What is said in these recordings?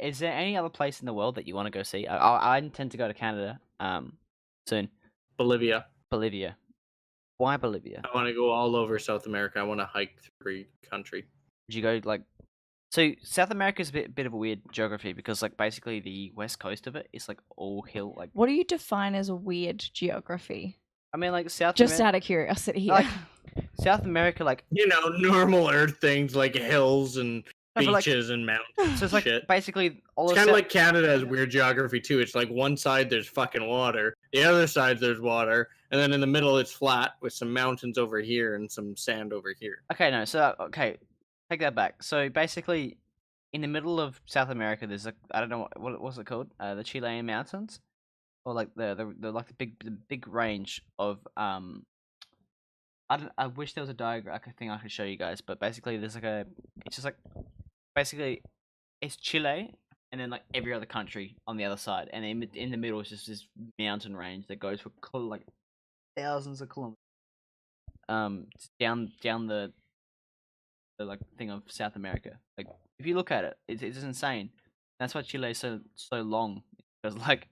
is there any other place in the world that you want to go see? I intend to go to Canada soon. Bolivia. Bolivia. Why Bolivia? I want to go all over South America. I want to hike through every country. Did you go like? So South America is a bit of a weird geography because like basically the west coast of it is like all hill. Like What do you define as a weird geography? I mean, like South. Just out of curiosity here. Like South America, like normal Earth things like hills and No, but, like- beaches and mountains. so it's like shit. basically all It's of kind of South- like Canada has weird geography too. It's like one side there's fucking water, the other side there's water, and then in the middle it's flat with some mountains over here and some sand over here. Okay, no. So okay, take that back. So basically, in the middle of South America, there's I don't know what was it called, the Chilean mountains, or like the like the big range of I wish there was a diagram, like a thing I could show you guys, but basically there's like it's just like basically it's Chile and then like every other country on the other side, and in the middle is just this mountain range that goes for like thousands of kilometers down the like thing of South America. Like if you look at it, it's insane. That's why Chile is so long, because like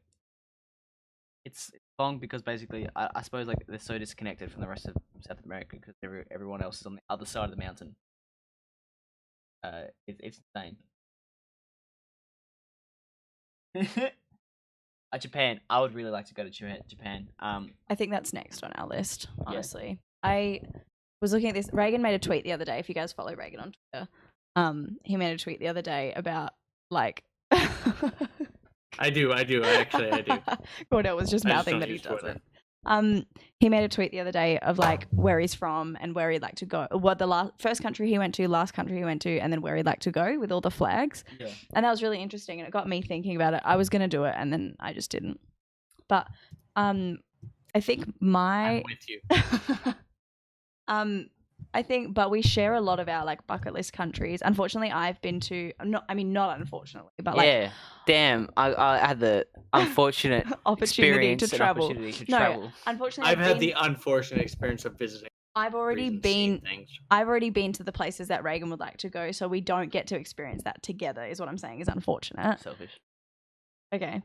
it's long because basically I suppose like they're so disconnected from the rest of South America because everyone else is on the other side of the mountain. It's insane. Japan. I would really like to go to Japan. I think that's next on our list, honestly. I was looking at this. Reagan made a tweet the other day. If you guys follow Reagan on Twitter, he made a tweet the other day about like. I do. Actually, I do. Gordell was just I just mouthing don't that he use Twitter. doesn't. He made a tweet the other day of like where he's from and where he'd like to go. What the first country he went to, last country he went to, and then where he'd like to go with all the flags. Yeah. And that was really interesting, and it got me thinking about it. I was gonna do it, and then I just didn't. But I think I'm with you. but we share a lot of our like bucket list countries. Unfortunately, I've been to not unfortunately, but like yeah, damn, I had the unfortunate opportunity to experience and travel. opportunity to No, travel. Unfortunately, I've had the unfortunate experience of visiting. I've already and seeing been. things. I've already been to the places that Reagan would like to go, so we don't get to experience that together. Is what I'm saying is unfortunate. Selfish. Okay.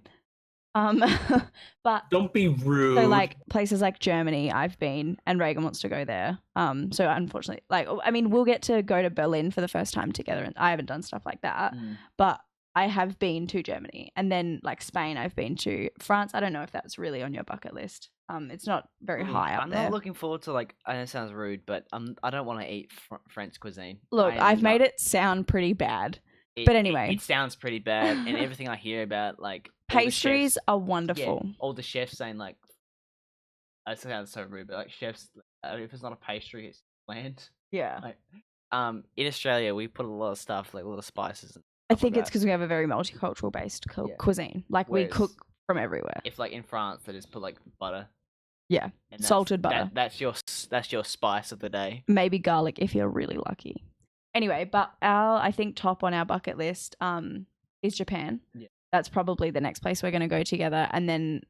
But Don't be rude. so like places like Germany, I've been, and Reagan wants to go there. So unfortunately, like I mean, we'll get to go to Berlin for the first time together, and I haven't done stuff like that, but I have been to Germany, and then like Spain, I've been to France. I don't know if that's really on your bucket list. It's not very high up I'm there. not looking forward to like. I know it sounds rude, but I don't want to eat French cuisine. Look, I've made it sound pretty bad. But anyway. It sounds pretty bad, and everything I hear about like all the Pastries chefs- are wonderful. Yeah, all the chefs saying like, it sounds so rude, but like chefs, if it's not a pastry, it's bland. Yeah. Like, in Australia, we put a lot of stuff, like a lot of spices. And I stuff think like it's that. because we have a very multicultural based Yeah. cuisine. Like we Whereas- cook from everywhere. If like in France, they just put like butter. Yeah, and that's- salted butter. That's your spice of the day. Maybe garlic if you're really lucky. Anyway, but I think top on our bucket list is Japan. Yeah. That's probably the next place we're going to go together. And then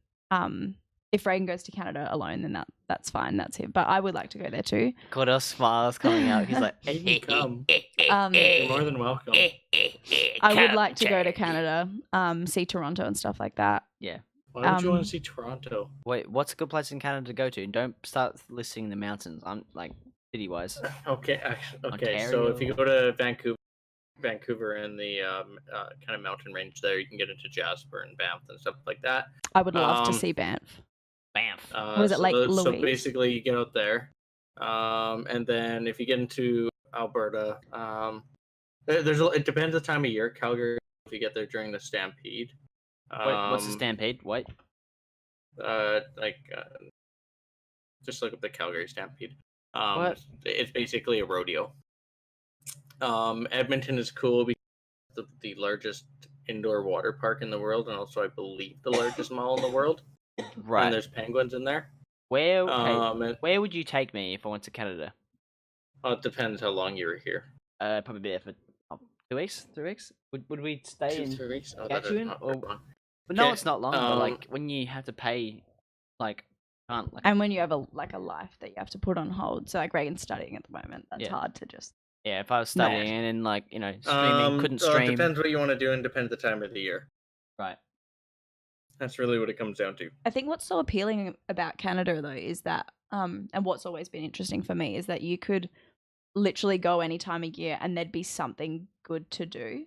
if Reagan goes to Canada alone, then that's fine. That's him. But I would like to go there too. Cordell smiles coming out. He's like, You can come. Um, You're more than welcome. I would like to go to Canada, see Toronto and stuff like that. Yeah. Why would you want to see Toronto? Wait, what's a good place in Canada to go to? Don't start listing the mountains. I'm like city wise. Okay, okay. So if you go to Vancouver and the kind of mountain range there, you can get into Jasper and Banff and stuff like that. I would love to see Banff. Banff. Was it Lake Louise? So basically, you get out there, and then if you get into Alberta, it depends the time of year. Calgary, if you get there during the Stampede. Wait, what's the Stampede? Wait. Just look up the Calgary Stampede. What? It's basically a rodeo. Edmonton is cool because it's the largest indoor water park in the world, and also I believe the largest mall in the world. Right. And there's penguins in there. Where and- where would you take me if I went to Canada? it depends how long you were here. Probably be there for 2 weeks, 3 weeks. Would we stay in 2 weeks. Oh, that is Saskatchewan? not Or... very long. But no, Okay, it's not long. But like when you have to pay, like can't like. And when you have a life that you have to put on hold. So like Reagan's studying at the moment, that's Yeah. hard to just Yeah, if I was No. studying and like streaming, couldn't stream. Depends what you want to do and depends the time of the year. Right. That's really what it comes down to. I think what's so appealing about Canada though is that and what's always been interesting for me is that you could literally go any time of year and there'd be something good to do.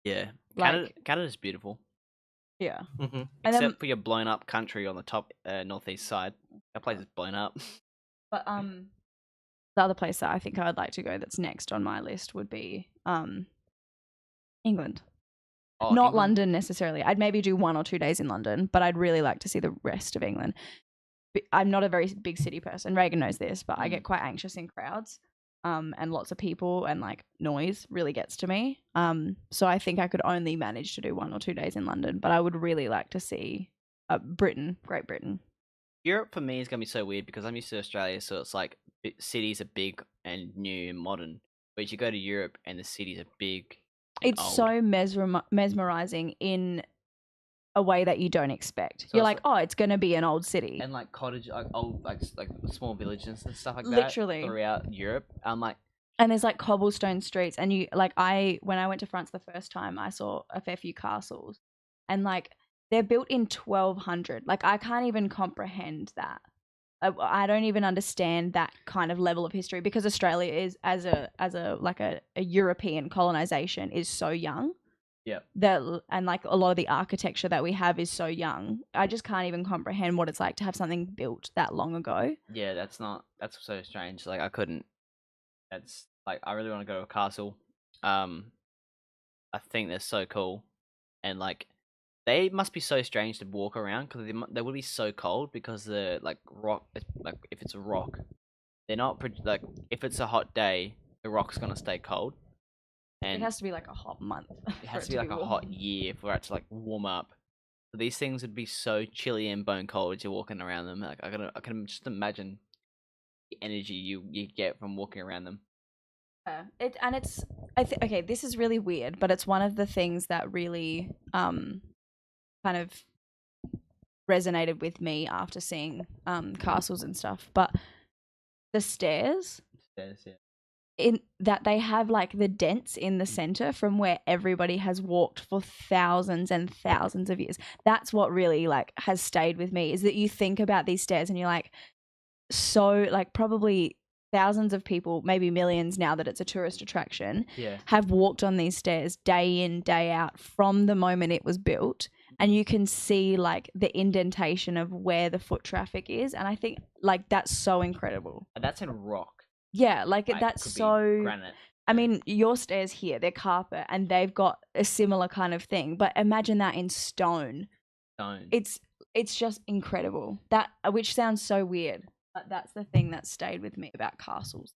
Yeah. Like Canada's beautiful. yeah. Mm-hmm. And Except then for your blown up country on the top northeast side. That place is blown up. but the other place that I think I would like to go that's next on my list would be England. Oh, Not England? London necessarily. I'd maybe do 1 or 2 days in London, but I'd really like to see the rest of England. I'm not a very big city person. Reagan knows this, but I get quite anxious in crowds. And lots of people and like noise really gets to me. So I think I could only manage to do 1 or 2 days in London, but I would really like to see Great Britain. Europe for me is gonna be so weird because I'm used to Australia, so it's like cities are big and new and modern. But you go to Europe and the cities are big. And It's old. so mesmerizing in a way that you don't expect. So You're it's like, oh, it's going to be an old city. and like cottage, like old, like small villages and stuff like Literally. that throughout Europe. I'm like, And there's like cobblestone streets. And you like, when I went to France the first time, I saw a fair few castles. And like, they're built in 1200. Like, I can't even comprehend that. I don't even understand that kind of level of history because Australia is as a European colonization is so young. yeah, And like a lot of the architecture that we have is so young. I just can't even comprehend what it's like to have something built that long ago. yeah, that's so strange. Like I couldn't. That's like I really want to go to a castle. I think they're so cool, and like they must be so strange to walk around because they would be so cold because the like rock, like if it's a rock, they're not like if it's a hot day, the rock's gonna stay cold, and It has to be like a hot month. it has to be like a hot year for it to like warm up. So these things would be so chilly and bone cold as you're walking around them. Like I can just imagine the energy you get from walking around them. Yeah. Okay, this is really weird, but it's one of the things that really kind of resonated with me after seeing castles and stuff. But the stairs Stairs, yeah. in that they have like the dents in the center from where everybody has walked for thousands and thousands of years. That's what really like has stayed with me is that you think about these stairs and you're like, so like probably thousands of people, maybe millions now that it's a tourist attraction, Yeah. have walked on these stairs day in, day out from the moment it was built. And you can see like the indentation of where the foot traffic is. And I think like that's so incredible. And that's in rock. Yeah, like Like, that's could be so. granite. I mean, your stairs here, they're carpet and they've got a similar kind of thing. But imagine that in stone. Stone. It's just incredible. That which sounds so weird, but that's the thing that stayed with me about castles.